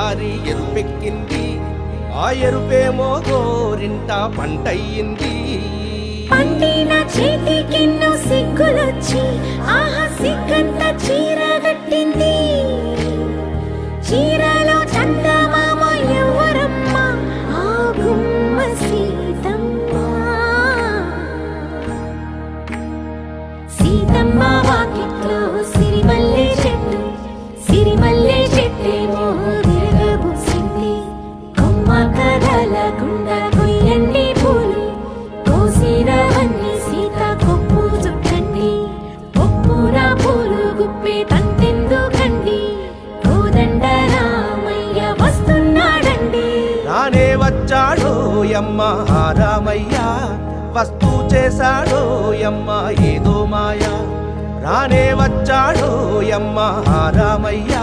ఒకసారి ఎరుపెక్కింది, ఆ ఎరుపేమో గోరింట పంటయ్యింది. పండిన చేతికెన్నో సిగ్గులొచ్చి ఆహా సిగ్గంత చీరగట్టింది. చీరలో చందమామ ఎవరమ్మ, ఆ గుమ్మ సీతమ్మ. సీతమ్మ వాకిట్లో సిరిమల్లె చెట్టు, సిరిమల్లె చెట్టేమో తిరగబూసింది. కొమ్మ కదలకుండా కొయ్యండి పూలు, కోసిరవన్నీ సీత కొప్పు చుట్టండి. కొప్పున పూలు గుప్పే తంతెందుకండి, కోదండ రామయ్య వస్తున్నాడండి. రానే వచ్చాడో యమ్మ ఆ రామయ్య, వస్తూ చేశాడో యమ్మ ఏదో మాయ. రానే వచ్చాడో యమ్మ ఆ రామయ్య,